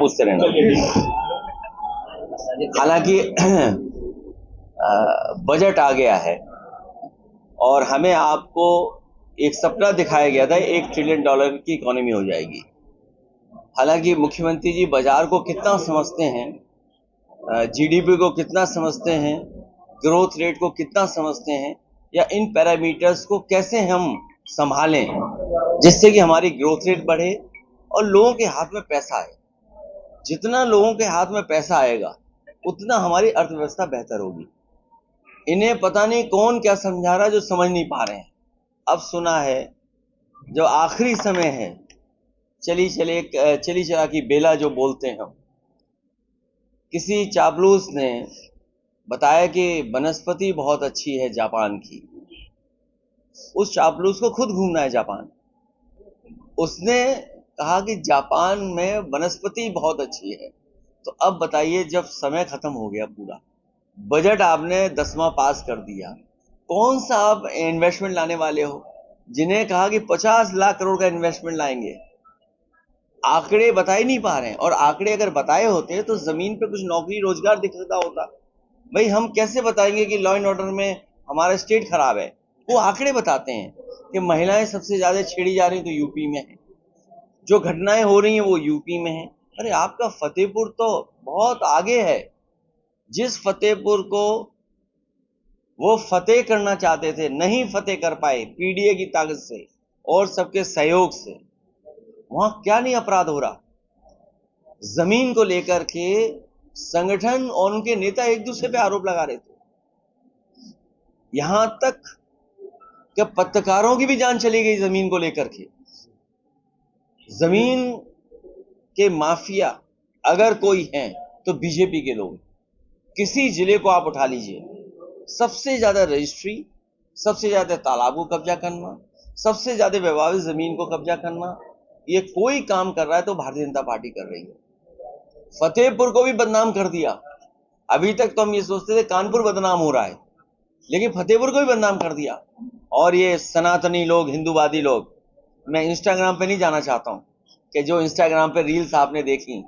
पूछते रहना। हालांकि बजट आ गया है और हमें आपको एक सपना दिखाया गया था, $1 ट्रिलियन की इकोनॉमी हो जाएगी। हालांकि मुख्यमंत्री जी बाजार को कितना समझते हैं, जीडीपी को कितना समझते हैं, ग्रोथ रेट को कितना समझते हैं, या इन पैरामीटर्स को कैसे हम संभालें जिससे कि हमारी ग्रोथ रेट बढ़े और लोगों के हाथ में पैसा आए। जितना लोगों के हाथ में पैसा आएगा उतना हमारी अर्थव्यवस्था बेहतर होगी। इन्हें पता नहीं कौन क्या समझा रहा है जो समझ नहीं पा रहे हैं। अब सुना है जो आखिरी समय है, चली चला की बेला जो बोलते हैं हम। किसी चापलूस ने बताया कि वनस्पति बहुत अच्छी है जापान की। उस चापलूस को खुद घूमना है जापान। उसने कहा कि जापान में वनस्पति बहुत अच्छी है। तो अब बताइए, जब समय खत्म हो गया पूरा, बजट आपने 10वां पास कर दिया, कौन सा आप इन्वेस्टमेंट लाने वाले हो? जिन्हें कहा कि 50 लाख करोड़ का इन्वेस्टमेंट लाएंगे, आंकड़े बता ही नहीं पा रहे हैं। और आंकड़े अगर बताए होते तो जमीन पे कुछ नौकरी रोजगार दिखता होता। भाई हम कैसे बताएंगे कि लॉ एंड ऑर्डर में हमारा स्टेट खराब है? वो आंकड़े बताते हैं कि महिलाएं सबसे ज्यादा छेड़ी जा रही तो यूपी में है, जो घटनाएं हो रही हैं वो यूपी में है। अरे आपका फतेहपुर तो बहुत आगे है। जिस फतेहपुर को वो फतेह करना चाहते थे, नहीं फतेह कर पाए पीडीए की ताकत से और सबके सहयोग से, वहां क्या नहीं अपराध हो रहा। जमीन को लेकर के संगठन और उनके नेता एक दूसरे पे आरोप लगा रहे थे। यहां तक कि पत्रकारों की भी जान चली गई जमीन को लेकर के। जमीन के माफिया अगर कोई हैं तो बीजेपी के लोग। किसी जिले को आप उठा लीजिए, सबसे ज्यादा रजिस्ट्री, सबसे ज्यादा तालाब को कब्जा करना, सबसे ज्यादा विवादित जमीन को कब्जा करना, ये कोई काम कर रहा है तो भारतीय जनता पार्टी कर रही है। फतेहपुर को भी बदनाम कर दिया। अभी तक तो हम ये सोचते थे कानपुर बदनाम हो रहा है, लेकिन फतेहपुर को भी बदनाम कर दिया। और ये सनातनी लोग, हिंदूवादी लोग, मैं इंस्टाग्राम पे नहीं जाना चाहता हूं कि जो इंस्टाग्राम पे रील्स आपने देखी,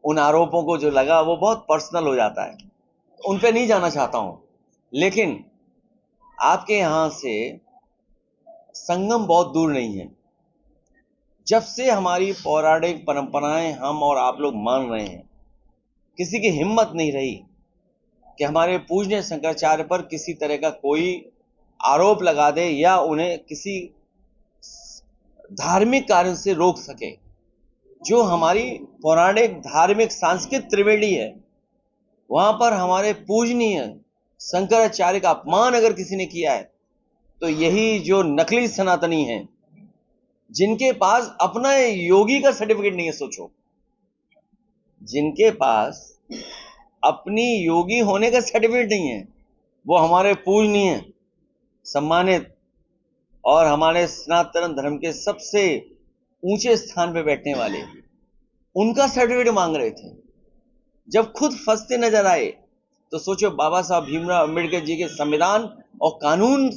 उन आरोपों को जो लगा वो बहुत पर्सनल हो जाता है, उन पे नहीं जाना चाहता हूं। लेकिन आपके यहां से संगम बहुत दूर नहीं है। जब से हमारी पौराणिक परंपराएं हम और आप लोग मान रहे हैं, किसी की हिम्मत नहीं रही कि हमारे पूज्य शंकराचार्य पर किसी तरह का कोई आरोप लगा दे या उन्हें किसी धार्मिक कारण से रोक सके। जो हमारी पौराणिक धार्मिक सांस्कृतिक त्रिवेणी है, वहां पर हमारे पूजनीय शंकराचार्य का अपमान अगर किसी ने किया है तो यही जो नकली सनातनी हैं, जिनके पास अपना योगी का सर्टिफिकेट नहीं है। सोचो, जिनके पास अपनी योगी होने का सर्टिफिकेट नहीं है, वो हमारे पूजनीय, सम्मानित और हमारे सनातन धर्म के सबसे ऊंचे स्थान पे बैठने वाले, उनका सर्टिफिकेट मांग रहे थे। जब खुद फंसते नजर आए तो सोचो, बाबा साहब भीमराव अंबेडकर जी के संविधान और कानून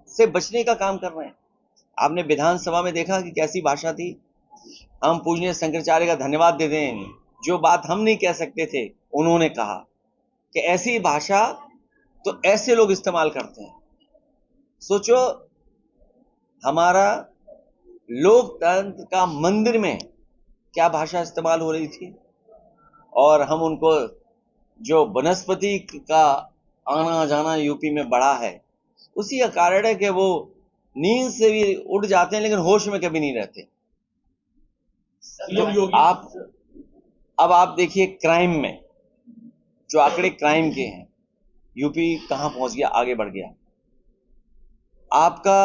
से बचने का काम कर रहे हैं। आपने विधानसभा में देखा कि कैसी भाषा थी। हम पूजनीय शंकराचार्य का धन्यवाद देते हैं, जो बात हम नहीं कह सकते थे उन्होंने कहा कि ऐसी भाषा तो ऐसे लोग इस्तेमाल करते हैं। सोचो, हमारा लोकतंत्र का मंदिर में क्या भाषा इस्तेमाल हो रही थी, और हम उनको, जो वनस्पति का आना जाना यूपी में बढ़ा है, उसी का कारण है कि वो नींद से भी उठ जाते हैं लेकिन होश में कभी नहीं रहते। तो अब आप देखिए क्राइम में, जो आंकड़े क्राइम के हैं, यूपी कहां पहुंच गया, आगे बढ़ गया। आपका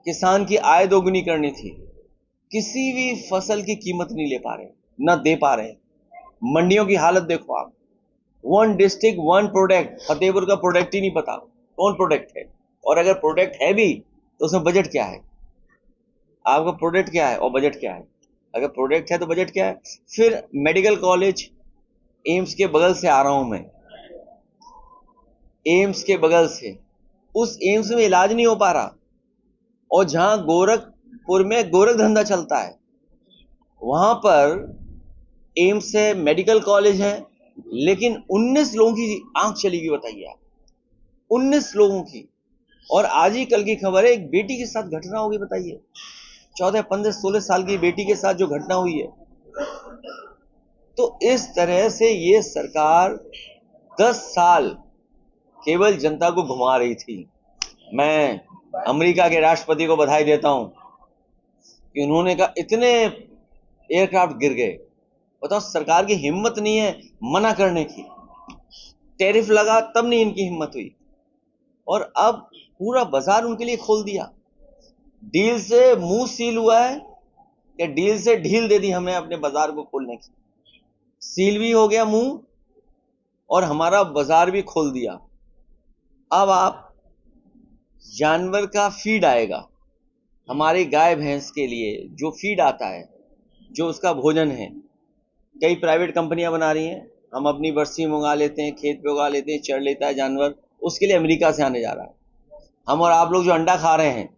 किसान की आय दोगुनी करनी थी, किसी भी फसल की कीमत नहीं ले पा रहे, ना दे पा रहे। मंडियों की हालत देखो आप, 1 डिस्ट्रिक्ट 1 प्रोडक्ट। फतेहपुर का प्रोडक्ट ही नहीं पता कौन प्रोडक्ट है, और अगर प्रोडक्ट है भी तो उसमें बजट क्या है। आपका प्रोडक्ट क्या है और बजट क्या है? अगर प्रोडक्ट है तो बजट क्या है? फिर मेडिकल कॉलेज एम्स के बगल से आ रहा हूं मैं, एम्स के बगल से, उस एम्स में इलाज नहीं हो पा रहा। और जहां गोरखपुर में गोरख धंधा चलता है, वहां पर एम्स है, मेडिकल कॉलेज है, लेकिन 19 लोगों की आंख चली गई, बताइए आप, 19 लोगों की। और आज ही कल की खबर है, एक बेटी के साथ घटना होगी, बताइए, 14, 15, 16 साल की बेटी के साथ जो घटना हुई है। तो इस तरह से ये सरकार 10 साल केवल जनता को घुमा रही थी। मैं अमेरिका के राष्ट्रपति को बधाई देता हूं कि उन्होंने कहा इतने एयरक्राफ्ट गिर गए। बताओ, सरकार की हिम्मत नहीं है मना करने की। टैरिफ लगा तब नहीं इनकी हिम्मत हुई, और अब पूरा बाजार उनके लिए खोल दिया। डील से मुंह सील हुआ है कि डील से ढील दे दी हमें अपने बाजार को खोलने की। सील भी हो गया मुंह और हमारा बाजार भी खोल दिया। अब आप जानवर का फीड आएगा, हमारी गाय भैंस के लिए जो फीड आता है, जो उसका भोजन है, कई प्राइवेट कंपनियां बना रही हैं। हम अपनी बरसी में उगा लेते हैं, खेत पे उगा लेते हैं, चढ़ लेता है जानवर, उसके लिए अमेरिका से आने जा रहा है। हम और आप लोग जो अंडा खा रहे हैं,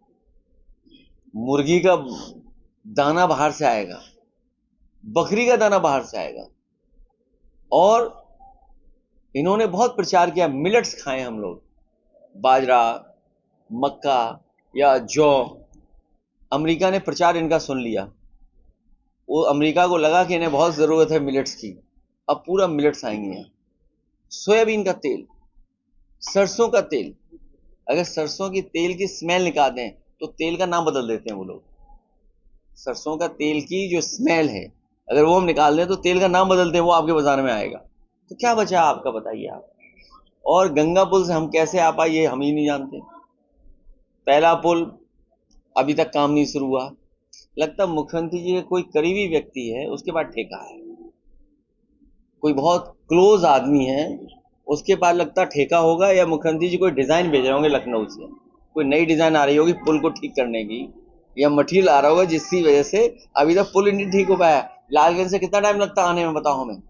मुर्गी का दाना बाहर से आएगा, बकरी का दाना बाहर से आएगा। और इन्होंने बहुत प्रचार किया मिलेट्स खाएं हम लोग, बाजरा, मक्का या जौ। अमेरिका ने प्रचार इनका सुन लिया। वो अमेरिका को लगा कि इन्हें बहुत जरूरत है मिलेट्स की। अब पूरा मिलेट्स आएंगे यहाँ। सोयाबीन का तेल, सरसों का तेल, अगर सरसों की तेल की स्मेल निकाल दें तो तेल का नाम बदल देते हैं वो लोग। सरसों का तेल की जो स्मेल है, अगर वो हम निकाल दें तो तेल का नाम बदलते हैं, वो आपके बाजार में आएगा। तो क्या बचा आपका, बताइए आप। और गंगा पुल से हम कैसे आ पाए ये हम ही नहीं जानते। पहला पुल अभी तक काम नहीं शुरू हुआ। लगता मुख्यमंत्री जी कोई करीबी व्यक्ति है, उसके पास ठेका है, कोई बहुत क्लोज आदमी है, उसके पास लगता ठेका होगा, या मुख्यमंत्री जी कोई डिजाइन भेज रहे होंगे लखनऊ से, कोई नई डिजाइन आ रही होगी पुल को ठीक करने की, या मटेरियल आ रहा होगा जिसकी वजह से अभी तक पुल नहीं ठीक हो पाया। लालगंज से कितना टाइम लगता आने में, बताओ हमें।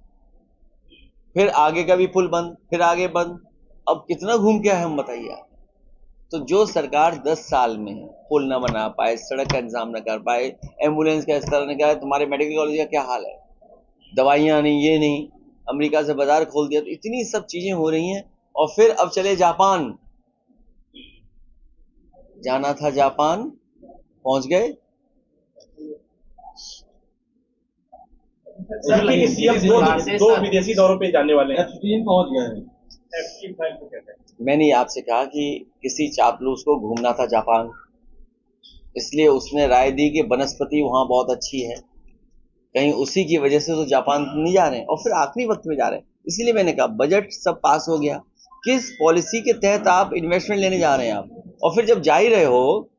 फिर आगे का भी पुल बंद, फिर आगे बंद, अब कितना घूम के आए हम, बताइए आप। तो जो सरकार 10 साल में पुल न बना पाए, सड़क का इंतजाम न कर पाए, एम्बुलेंस का इस तरह न करे, तुम्हारे मेडिकल कॉलेज का क्या हाल है, दवाइयां नहीं, ये नहीं, अमेरिका से बाजार खोल दिया, तो इतनी सब चीजें हो रही हैं। और फिर अब चले जापान, जाना था जापान, पहुंच गए। सर लेकिन सीएम दो विदेशी दौरों पे जाने वाले हैं, F3 पहुंच गए हैं। F3 फाइल को कहते हैं। मैंने आपसे कहा कि किसी चापलूस को घूमना था जापान, इसलिए उसने राय दी कि वनस्पति वहां बहुत अच्छी है, कहीं उसी की वजह से तो जापान नहीं जा रहे हैं, और फिर आखिरी वक्त में जा रहे हैं। इसीलिए मैंने कहा बजट सब पास हो गया, किस पॉलिसी के तहत आप इन्वेस्टमेंट लेने जा रहे हैं आप, और फिर जब जा ही रहे हो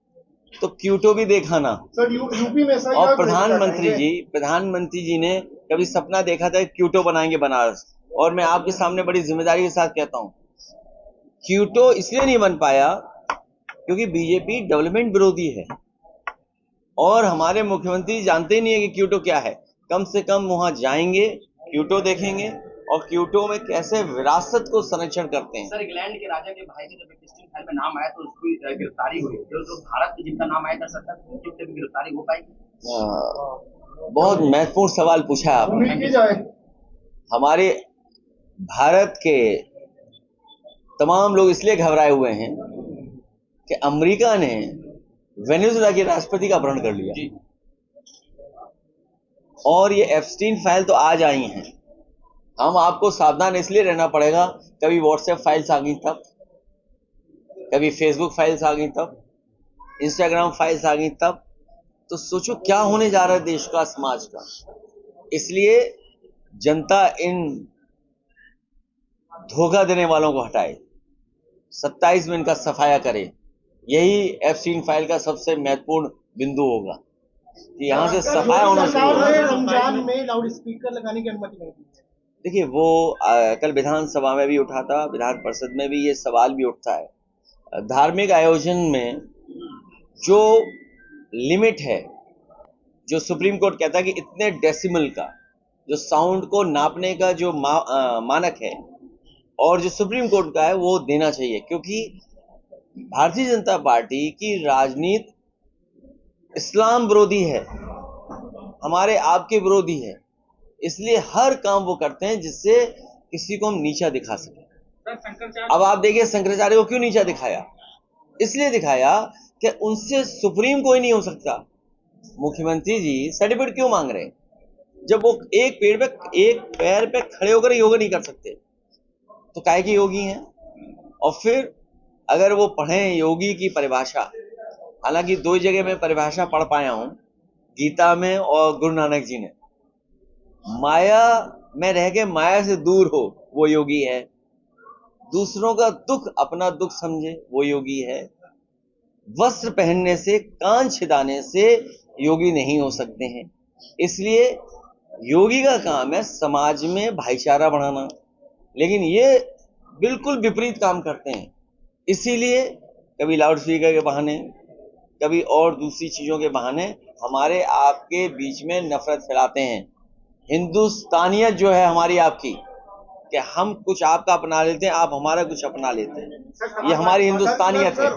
तो क्यूटो भी देखा ना। यूपी में और प्रधानमंत्री जी ने कभी सपना देखा था क्यूटो बनाएंगे बनारस, और मैं आपके सामने बड़ी जिम्मेदारी के साथ कहता हूं, क्यूटो इसलिए नहीं बन पाया क्योंकि बीजेपी डेवलपमेंट विरोधी है, और हमारे मुख्यमंत्री जानते ही नहीं है कि क्यूटो क्या है। कम से कम वहां जाएंगे, क्यूटो देखेंगे, और क्यूटो में कैसे विरासत को संरक्षण करते हैं। सर, इंग्लैंड के राजा के भाई के जब एपिस्टीन फाइल में नाम आया तो उसकी गिरफ्तारी हुई, जो भारत में जिनका नाम आया था सर, उनकी भी गिरफ्तारी हो पाएगी? बहुत महत्वपूर्ण सवाल पूछा है आपने। हमारे भारत के तमाम लोग इसलिए घबराए हुए हैं कि अमेरिका ने वेनेजुएला के राष्ट्रपति का अपहरण कर लिया, और ये एप्स्टीन फाइल तो आज आई हैं। हम आपको सावधान इसलिए रहना पड़ेगा, कभी व्हाट्सएप फाइल्स आ गई तब, कभी फेसबुक फाइल्स आ गई तब, इंस्टाग्राम फाइल्स आ गई तब। तो सोचो क्या होने जा रहा है देश का, समाज का। इसलिए जनता इन धोखा देने वालों को हटाए, 27 में इनका सफाया करे। यही एप्स्टीन फाइल का सबसे महत्वपूर्ण बिंदु होगा कि यहाँ से सफाया होना शुरू होगा। रमजान में लाउड स्पीकर लगाने की अनुमति नहीं दी। देखिए वो कल विधानसभा में भी उठा था, विधान परिषद में भी ये सवाल भी उठता है। धार्मिक आयोजन में जो लिमिट है, जो सुप्रीम कोर्ट कहता है कि इतने डेसिमल का जो साउंड को नापने का जो मानक है, और जो सुप्रीम कोर्ट का है वो देना चाहिए, क्योंकि भारतीय जनता पार्टी की राजनीति इस्लाम विरोधी है, हमारे आपके विरोधी है। इसलिए हर काम वो करते हैं जिससे किसी को हम नीचा दिखा सकें। अब आप देखिए शंकराचार्य को क्यों नीचा दिखाया? इसलिए दिखाया कि उनसे सुप्रीम कोई नहीं हो सकता। मुख्यमंत्री जी सर्टिफिकेट क्यों मांग रहे हैं जब वो एक पैर पे खड़े होकर योगा नहीं कर सकते? तो काहे की योगी हैं? और फिर अगर वो पढ़ें योगी की परिभाषा, हालांकि 2 जगह मैं परिभाषा पढ़ पाया हूं, गीता में और गुरु नानक जी ने। माया में रह के माया से दूर हो वो योगी है, दूसरों का दुख अपना दुख समझे वो योगी है, वस्त्र पहनने से कान छिदाने से योगी नहीं हो सकते हैं। इसलिए योगी का काम है समाज में भाईचारा बढ़ाना, लेकिन ये बिल्कुल विपरीत काम करते हैं। इसीलिए कभी लाउडस्पीकर के बहाने, कभी और दूसरी चीजों के बहाने हमारे आपके बीच में नफरत फैलाते हैं। हिंदुस्तानियत जो है हमारी आपकी, कि हम कुछ आपका अपना लेते हैं, आप हमारा कुछ अपना लेते हैं, ये हमारी हिंदुस्तानियत है।